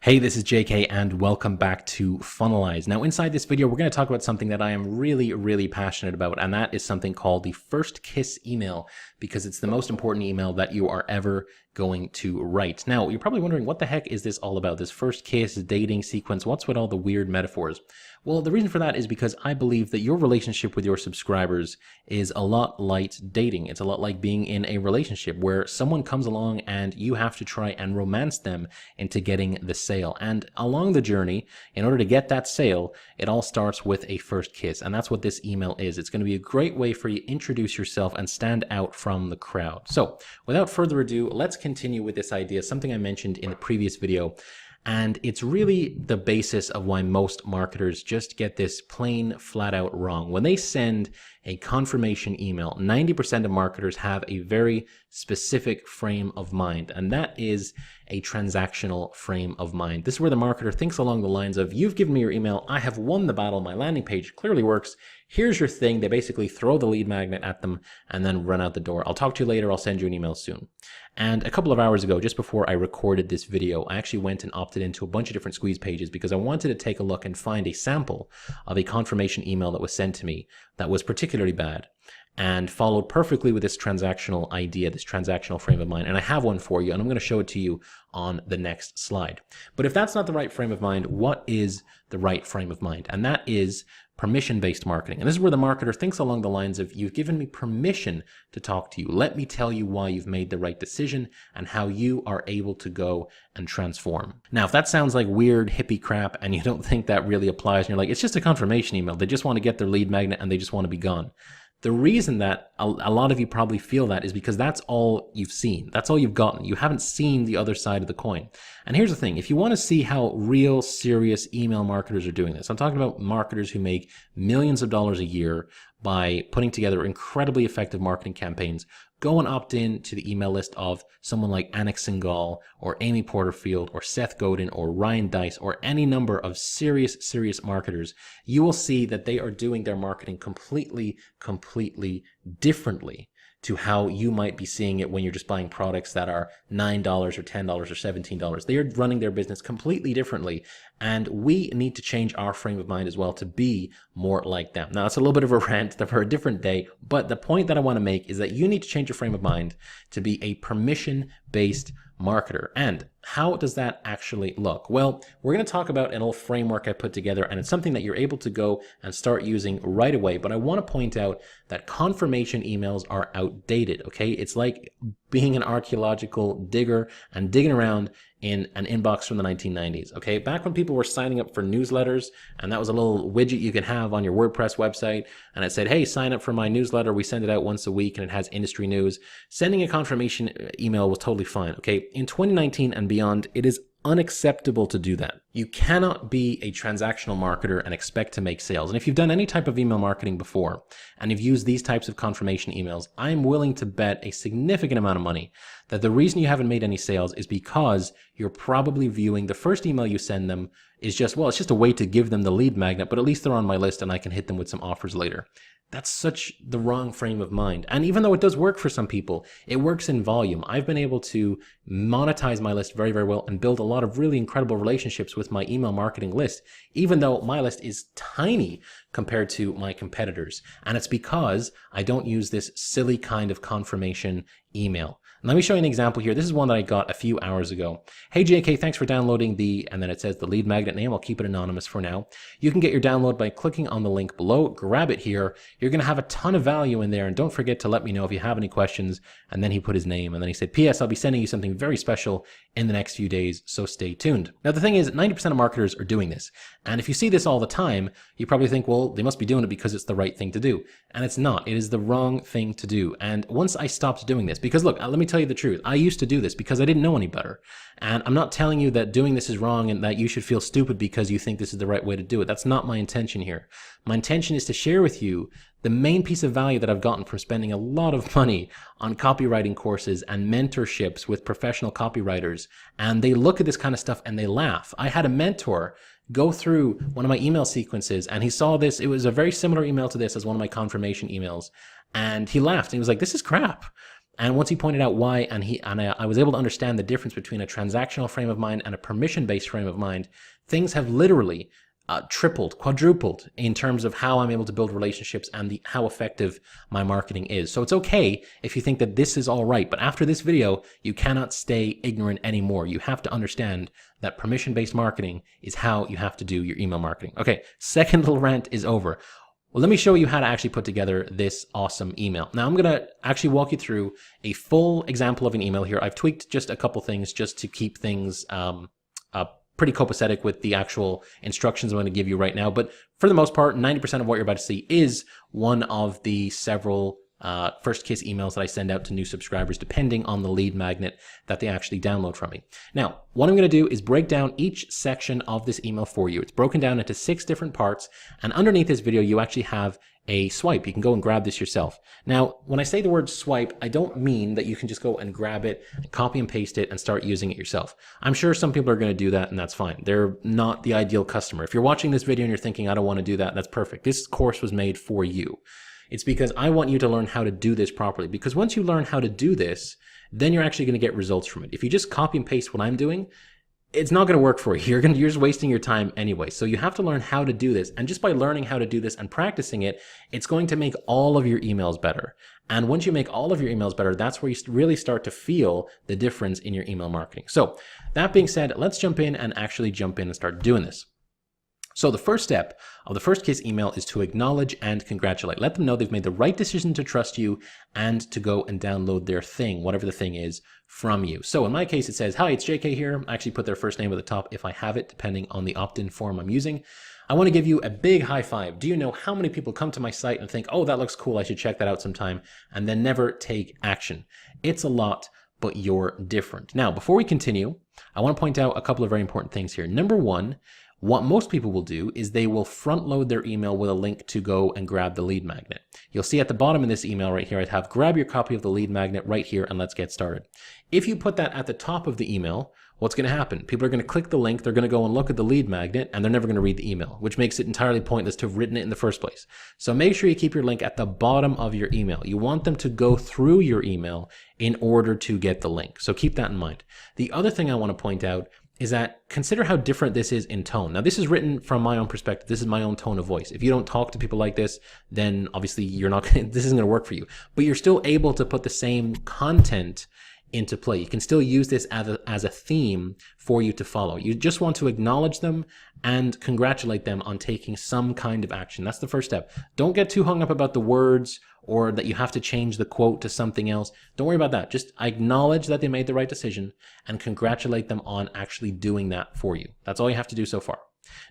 Hey, this is JK and welcome back to FUNNELIZE. Now inside this video, we're going to talk about something that I am really passionate about, and that is something called the first kiss email, because it's the most important email that you are ever going to write. Now, you're probably wondering, what the heck is this all about? This first kiss, dating sequence, what's with all the weird metaphors? Well, the reason for that is because I believe that your relationship with your subscribers is a lot like dating. It's a lot like being in a relationship where someone comes along and you have to try and romance them into getting the sale. And along the journey, in order to get that sale, it all starts with a first kiss. And that's what this email is. It's going to be a great way for you to introduce yourself and stand out from the crowd. So without further ado, let's continue with this idea, something I mentioned in the previous video. And it's really the basis of why most marketers just get this plain flat out wrong. When they send a confirmation email, 90% of marketers have a very specific frame of mind, and that is a transactional frame of mind. This is where the marketer thinks along the lines of, you've given me your email, I have won the battle, my landing page clearly works, here's your thing. They basically throw the lead magnet at them and then run out the door. I'll talk to you later, I'll send you an email soon. And a couple of hours ago, just before I recorded this video, I actually went and opted into a bunch of different squeeze pages because I wanted to take a look and find a sample of a confirmation email that was sent to me that was particularly bad and followed perfectly with this transactional idea, this transactional frame of mind. And I have one for you, and I'm going to show it to you on the next slide. But if that's not the right frame of mind, what is the right frame of mind? And that is permission-based marketing. And this is where the marketer thinks along the lines of, you've given me permission to talk to you. Let me tell you why you've made the right decision and how you are able to go and transform. Now, if that sounds like weird hippie crap and you don't think that really applies, and you're like, it's just a confirmation email, they just want to get their lead magnet and they just want to be gone. The reason that a lot of you probably feel that is because that's all you've seen. That's all you've gotten. You haven't seen the other side of the coin. And here's the thing. If you want to see how real, serious email marketers are doing this, I'm talking about marketers who make millions of dollars a year by putting together incredibly effective marketing campaigns, go and opt in to the email list of someone like Anik Singhal or Amy Porterfield or Seth Godin or Ryan Deiss or any number of serious marketers. You will see that they are doing their marketing completely differently to how you might be seeing it when you're just buying products that are $9 or $10 or $17. They are running their business completely differently, and we need to change our frame of mind as well to be more like them. Now, it's a little bit of a rant for a different day, but the point that I want to make is that you need to change your frame of mind to be a permission-based marketer. And how does that actually look? Well, we're going to talk about an little framework I put together, and it's something that you're able to go and start using right away. But I want to point out that confirmation emails are outdated, okay? It's like being an archaeological digger and digging around in an inbox from the 1990s, okay? Back when people were signing up for newsletters, and that was a little widget you could have on your WordPress website, and it said, hey, sign up for my newsletter. We send it out once a week, and it has industry news. Sending a confirmation email was totally fine, okay? In 2019 and beyond, it is unacceptable to do that. You cannot be a transactional marketer and expect to make sales. And if you've done any type of email marketing before and you've used these types of confirmation emails, I'm willing to bet a significant amount of money that the reason you haven't made any sales is because you're probably viewing the first email you send them is just, well, it's just a way to give them the lead magnet, but at least they're on my list and I can hit them with some offers later. That's such the wrong frame of mind. And even though it does work for some people, it works in volume. I've been able to monetize my list very well and build a lot of really incredible relationships with my email marketing list, even though my list is tiny compared to my competitors. And it's because I don't use this silly kind of confirmation email. Let me show you an example here. This is one that I got a few hours ago. Hey JK, thanks for downloading and then it says the lead magnet name. I'll keep it anonymous for now. You can get your download by clicking on the link below. Grab it here. You're going to have a ton of value in there, and don't forget to let me know if you have any questions. And then he put his name, and then he said, P.S. I'll be sending you something very special in the next few days, so stay tuned. Now the thing is, 90% of marketers are doing this. And if you see this all the time, you probably think, well, they must be doing it because it's the right thing to do. And it's not. It is the wrong thing to do. And once I stopped doing this, because look, let me tell you the truth. I used to do this because I didn't know any better. And I'm not telling you that doing this is wrong and that you should feel stupid because you think this is the right way to do it. That's not my intention here. My intention is to share with you the main piece of value that I've gotten from spending a lot of money on copywriting courses and mentorships with professional copywriters. And they look at this kind of stuff and they laugh. I had a mentor go through one of my email sequences and he saw this. It was a very similar email to this as one of my confirmation emails. And he laughed and he was like, this is crap. And once he pointed out why, and I was able to understand the difference between a transactional frame of mind and a permission-based frame of mind, things have literally tripled, quadrupled in terms of how I'm able to build relationships and how effective my marketing is. So it's okay if you think that this is all right, but after this video, you cannot stay ignorant anymore. You have to understand that permission-based marketing is how you have to do your email marketing. Okay, second little rant is over. Well, let me show you how to actually put together this awesome email. Now, I'm going to actually walk you through a full example of an email here. I've tweaked just a couple things just to keep things pretty copacetic with the actual instructions I'm going to give you right now. But for the most part, 90% of what you're about to see is one of the several First Kiss emails that I send out to new subscribers, depending on the lead magnet that they actually download from me. Now, what I'm going to do is break down each section of this email for you. It's broken down into 6 different parts, and underneath this video, you actually have a swipe. You can go and grab this yourself. Now, when I say the word swipe, I don't mean that you can just go and grab it, copy and paste it, and start using it yourself. I'm sure some people are going to do that, and that's fine. They're not the ideal customer. If you're watching this video and you're thinking, I don't want to do that, that's perfect. This course was made for you. It's because I want you to learn how to do this properly. Because once you learn how to do this, then you're actually going to get results from it. If you just copy and paste what I'm doing, it's not going to work for you. You're just wasting your time anyway. So you have to learn how to do this. And just by learning how to do this and practicing it, it's going to make all of your emails better. And once you make all of your emails better, that's where you really start to feel the difference in your email marketing. So that being said, let's jump in and start doing this. So the first step of the First Kiss email is to acknowledge and congratulate. Let them know they've made the right decision to trust you and to go and download their thing, whatever the thing is, from you. So in my case, it says, hi, it's JK here. I actually put their first name at the top if I have it, depending on the opt-in form I'm using. I want to give you a big high five. Do you know how many people come to my site and think, oh, that looks cool, I should check that out sometime, and then never take action? It's a lot, but you're different. Now, before we continue, I want to point out a couple of very important things here. Number one, what most people will do is they will front load their email with a link to go and grab the lead magnet. You'll see at the bottom of this email right here, I'd have grab your copy of the lead magnet right here and let's get started. If you put that at the top of the email, what's going to happen? People are going to click the link, they're going to go and look at the lead magnet, and they're never going to read the email, which makes it entirely pointless to have written it in the first place. So make sure you keep your link at the bottom of your email. You want them to go through your email in order to get the link. So keep that in mind. The other thing I want to point out is that consider how different this is in tone. Now, this is written from my own perspective. This is my own tone of voice. If you don't talk to people like this, then obviously you're not this isn't going to work for you. But you're still able to put the same content into play. You can still use this as a theme for you to follow. You just want to acknowledge them and congratulate them on taking some kind of action. That's the first step. Don't get too hung up about the words or that you have to change the quote to something else. Don't worry about that. Just acknowledge that they made the right decision and congratulate them on actually doing that for you. That's all you have to do so far.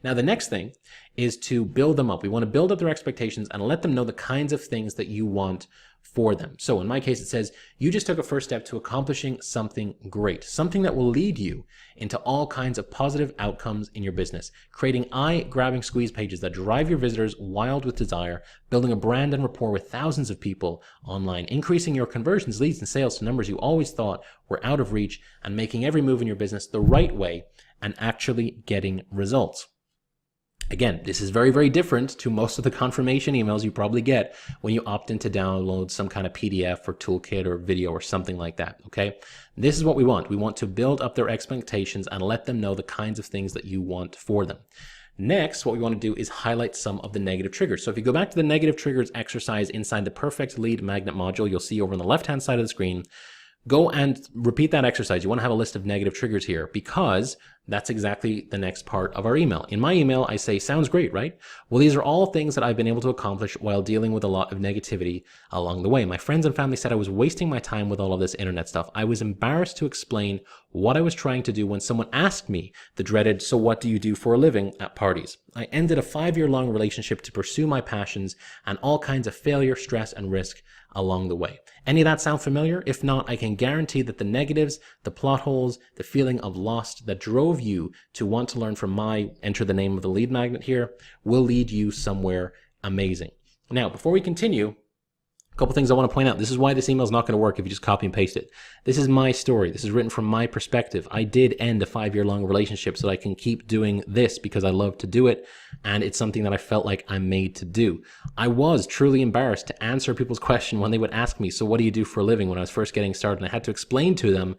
Now, the next thing is to build them up. We want to build up their expectations and let them know the kinds of things that you want for them. So in my case, it says, you just took a first step to accomplishing something great, something that will lead you into all kinds of positive outcomes in your business, creating eye-grabbing squeeze pages that drive your visitors wild with desire, building a brand and rapport with thousands of people online, increasing your conversions, leads, and sales to numbers you always thought were out of reach, and making every move in your business the right way and actually getting results. Again, this is very, very different to most of the confirmation emails you probably get when you opt in to download some kind of PDF or toolkit or video or something like that, okay? This is what we want. We want to build up their expectations and let them know the kinds of things that you want for them. Next, what we want to do is highlight some of the negative triggers. So if you go back to the negative triggers exercise inside the Perfect Lead Magnet module, you'll see over on the left-hand side of the screen, go and repeat that exercise. You want to have a list of negative triggers here because that's exactly the next part of our email. In my email, I say, sounds great, right? Well, these are all things that I've been able to accomplish while dealing with a lot of negativity along the way. My friends and family said I was wasting my time with all of this internet stuff. I was embarrassed to explain what I was trying to do when someone asked me the dreaded, so what do you do for a living at parties? I ended a 5-year-long relationship to pursue my passions and all kinds of failure, stress, and risk along the way. Any of that sound familiar? If not, I can guarantee that the negatives, the plot holes, the feeling of lost that drove you to want to learn from my, enter the name of the lead magnet here, will lead you somewhere amazing. Now, before we continue, A couple things I want to point out. This is why this email is not going to work if you just copy and paste it. This is my story. This is written from my perspective. I did end a 5-year-long relationship so that I can keep doing this because I love to do it, and it's something that I felt like I'm made to do. I was truly embarrassed to answer people's question when they would ask me, so what do you do for a living, when I was first getting started, and I had to explain to them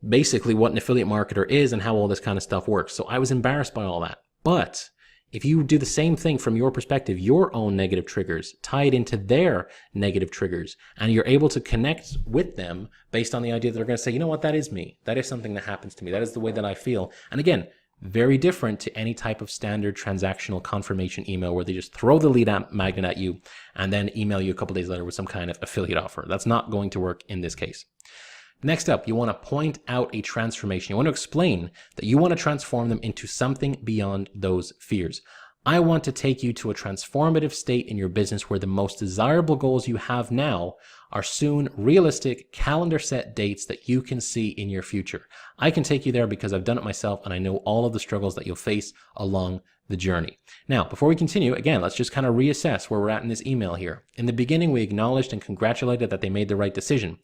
basically what an affiliate marketer is and how all this kind of stuff works. So I was embarrassed by all that. But if you do the same thing from your perspective, your own negative triggers, tie it into their negative triggers, and you're able to connect with them based on the idea that they're going to say, you know what, that is me. That is something that happens to me. That is the way that I feel. And again, very different to any type of standard transactional confirmation email where they just throw the lead magnet at you and then email you a couple days later with some kind of affiliate offer. That's not going to work in this case. Next up, you want to point out a transformation. You want to explain that you want to transform them into something beyond those fears. I want to take you to a transformative state in your business where the most desirable goals you have now are soon realistic, calendar set dates that you can see in your future. I can take you there because I've done it myself and I know all of the struggles that you'll face along the journey. Now, before we continue, again, let's just kind of reassess where we're at in this email here. In the beginning, we acknowledged and congratulated that they made the right decision.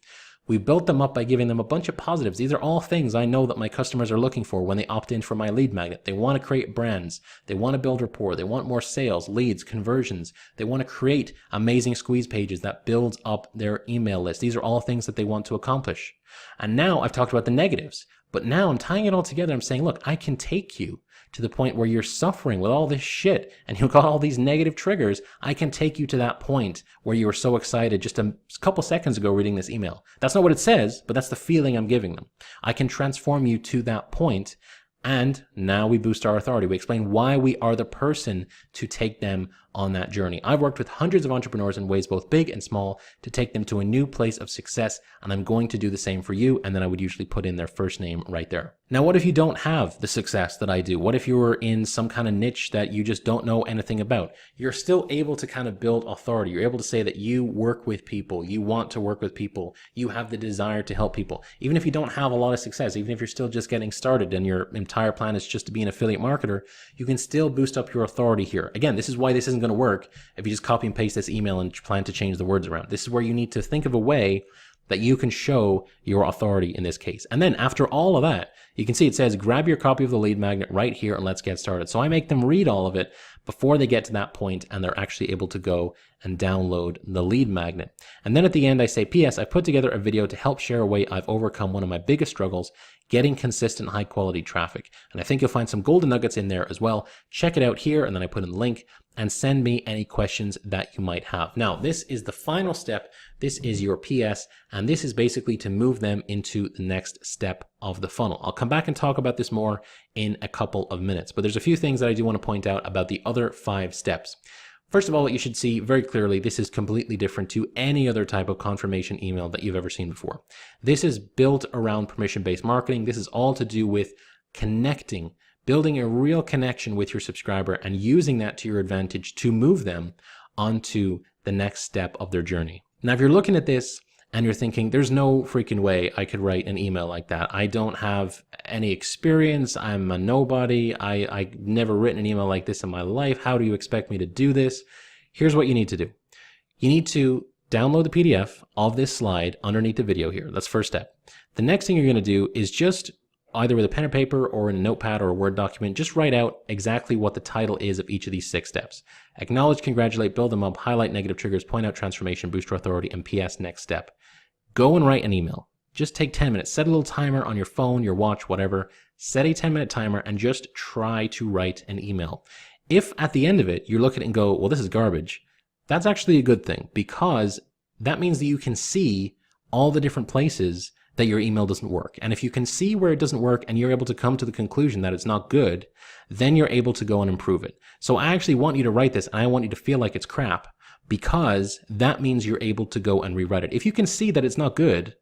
We built them up by giving them a bunch of positives. These are all things I know that my customers are looking for when they opt in for my lead magnet. They want to create brands. They want to build rapport. They want more sales, leads, conversions. They want to create amazing squeeze pages that builds up their email list. These are all things that they want to accomplish. And now I've talked about the negatives, but now I'm tying it all together. I'm saying, look, I can take you to the point where you're suffering with all this shit and you've got all these negative triggers. I can take you to that point where you were so excited just a couple seconds ago reading this email. That's not what it says, but that's the feeling I'm giving them. I can transform you to that point, and now we boost our authority. We explain why we are the person to take them on that journey. I've worked with hundreds of entrepreneurs in ways both big and small to take them to a new place of success, and I'm going to do the same for you. And then I would usually put in their first name right there. Now, what if you don't have the success that I do? What if you were in some kind of niche that you just don't know anything about? You're still able to kind of build authority. You're able to say that you work with people, you want to work with people, you have the desire to help people. Even if you don't have a lot of success, even if you're still just getting started and your entire plan is just to be an affiliate marketer, you can still boost up your authority here. Again, this is why this isn't going to work if you just copy and paste this email and plan to change the words around. This is where you need to think of a way that you can show your authority in this case. And then after all of that, you can see it says, grab your copy of the lead magnet right here and let's get started. So I make them read all of it before they get to that point and they're actually able to go and download the lead magnet. And then at the end, I say, P.S. I put together a video to help share a way I've overcome one of my biggest struggles, getting consistent high quality traffic. And I think you'll find some golden nuggets in there as well. Check it out here. And then I put in the link and send me any questions that you might have. Now, this is the final step. This is your PS, and this is basically to move them into the next step of the funnel. I'll come back and talk about this more in a couple of minutes, but there's a few things that I do want to point out about the other 5 steps. First of all, what you should see very clearly, this is completely different to any other type of confirmation email that you've ever seen before. This is built around permission-based marketing. This is all to do with connecting, building a real connection with your subscriber and using that to your advantage to move them onto the next step of their journey. Now, if you're looking at this and you're thinking, there's no freaking way I could write an email like that. I don't have any experience. I'm a nobody. I've never written an email like this in my life. How do you expect me to do this? Here's what you need to do. You need to download the PDF of this slide underneath the video here. That's first step. The next thing you're going to do is just either with a pen or paper or in a notepad or a Word document, just write out exactly what the title is of each of these 6 steps. Acknowledge, congratulate, build them up, highlight negative triggers, point out transformation, boost your authority, and PS next step. Go and write an email. Just take 10 minutes. Set a little timer on your phone, your watch, whatever. Set a 10-minute timer and just try to write an email. If at the end of it, you look at it and go, well, this is garbage, that's actually a good thing, because that means that you can see all the different places that your email doesn't work. And if you can see where it doesn't work and you're able to come to the conclusion that it's not good, then you're able to go and improve it. So I actually want you to write this and I want you to feel like it's crap, because that means you're able to go and rewrite it. If you can see that it's not good,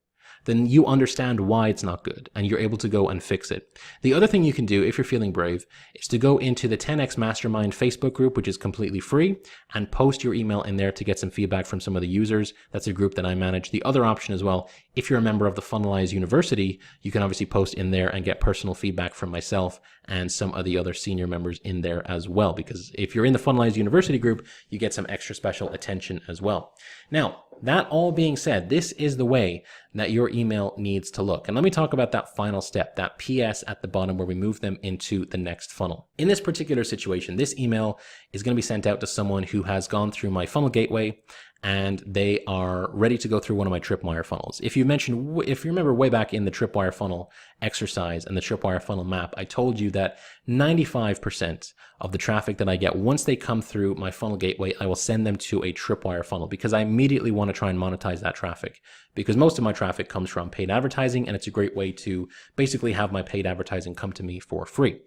then you understand why it's not good and you're able to go and fix it. The other thing you can do if you're feeling brave is to go into the 10X Mastermind Facebook group, which is completely free, and post your email in there to get some feedback from some of the users. That's a group that I manage. The other option as well if you're a member of the FUNNELIZE University, you can obviously post in there and get personal feedback from myself and some of the other senior members in there as well. Because if you're in the FUNNELIZE University group, you get some extra special attention as well. Now, that all being said, this is the way that your email needs to look. And let me talk about that final step, that PS at the bottom where we move them into the next funnel. In this particular situation, this email is going to be sent out to someone who has gone through my funnel gateway and they are ready to go through one of my tripwire funnels. If you remember way back in the tripwire funnel exercise and the tripwire funnel map, I told you that 95% of the traffic that I get, once they come through my funnel gateway, I will send them to a tripwire funnel because I immediately want to try and monetize that traffic, because most of my traffic comes from paid advertising, and it's a great way to basically have my paid advertising come to me for free.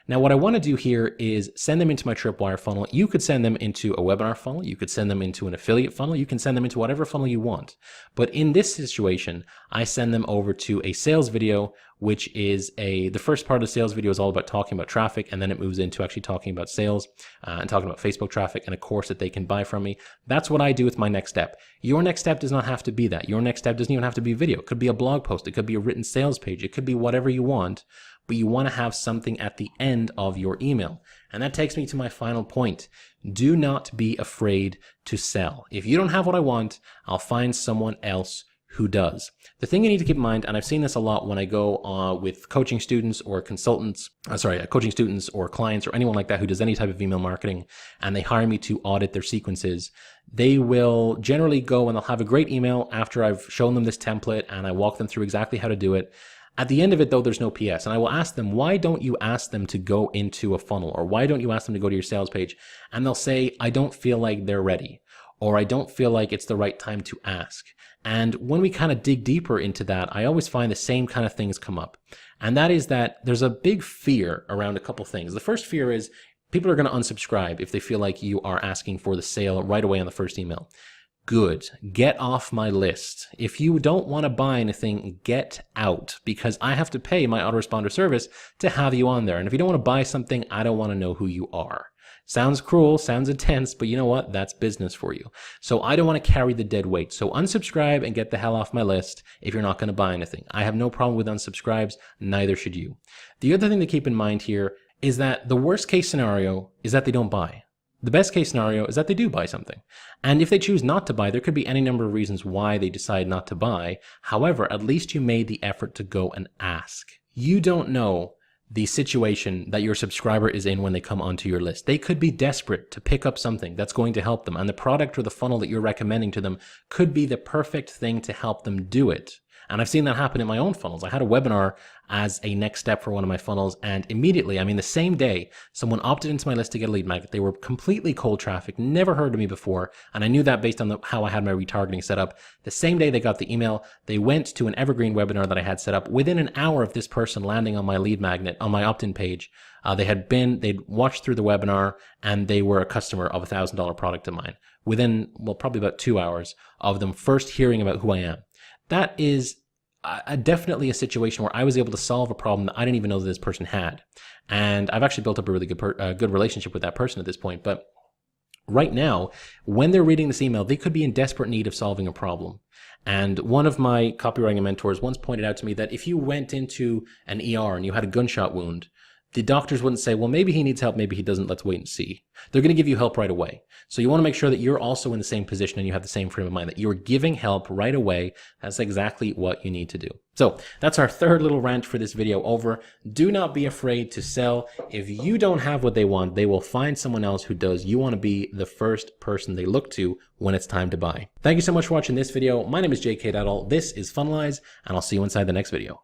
Now, what I want to do here is send them into my tripwire funnel. You could send them into a webinar funnel. You could send them into an affiliate funnel. You can send them into whatever funnel you want. But in this situation, I send them over to a sales video, which is the first part of the sales video is all about talking about traffic, and then it moves into actually talking about sales and talking about Facebook traffic and a course that they can buy from me. That's what I do with my next step. Your next step does not have to be that. Your next step doesn't even have to be video. It could be a blog post. It could be a written sales page. It could be whatever you want, but you want to have something at the end of your email. And that takes me to my final point. Do not be afraid to sell. If you don't have what I want, I'll find someone else who does. The thing you need to keep in mind, and I've seen this a lot when I go with coaching students or consultants, coaching students or clients or anyone like that who does any type of email marketing, and they hire me to audit their sequences, they will generally go and they'll have a great email after I've shown them this template and I walk them through exactly how to do it. At the end of it, though, there's no PS. And I will ask them, why don't you ask them to go into a funnel? Or why don't you ask them to go to your sales page? And they'll say, I don't feel like they're ready. Or I don't feel like it's the right time to ask. And when we kind of dig deeper into that, I always find the same kind of things come up. And that is that there's a big fear around a couple things. The first fear is people are going to unsubscribe if they feel like you are asking for the sale right away on the first email. Good. Get off my list. If you don't want to buy anything, get out, because I have to pay my autoresponder service to have you on there. And if you don't want to buy something, I don't want to know who you are. Sounds cruel, sounds intense, but you know what? That's business for you. So I don't want to carry the dead weight. So unsubscribe and get the hell off my list if you're not going to buy anything. I have no problem with unsubscribes, neither should you. The other thing to keep in mind here is that the worst case scenario is that they don't buy. The best case scenario is that they do buy something. And if they choose not to buy, there could be any number of reasons why they decide not to buy. However, at least you made the effort to go and ask. You don't know the situation that your subscriber is in when they come onto your list. They could be desperate to pick up something that's going to help them, and the product or the funnel that you're recommending to them could be the perfect thing to help them do it. And I've seen that happen in my own funnels. I had a webinar as a next step for one of my funnels, and immediately, the same day, someone opted into my list to get a lead magnet. They were completely cold traffic, never heard of me before, and I knew that based on how I had my retargeting set up. The same day they got the email, they went to an evergreen webinar that I had set up. Within an hour of this person landing on my lead magnet, on my opt-in page, they'd watched through the webinar, and they were a customer of a $1,000 product of mine. Within, probably about 2 hours of them first hearing about who I am. That is definitely a situation where I was able to solve a problem that I didn't even know that this person had. And I've actually built up a really good relationship with that person at this point. But right now, when they're reading this email, they could be in desperate need of solving a problem. And one of my copywriting mentors once pointed out to me that if you went into an ER and you had a gunshot wound, the doctors wouldn't say, well, maybe he needs help, maybe he doesn't, let's wait and see. They're going to give you help right away. So you want to make sure that you're also in the same position and you have the same frame of mind, that you're giving help right away. That's exactly what you need to do. So that's our third little rant for this video over. Do not be afraid to sell. If you don't have what they want, they will find someone else who does. You want to be the first person they look to when it's time to buy. Thank you so much for watching this video. My name is JK Daddle. This is FUNNELIZE, and I'll see you inside the next video.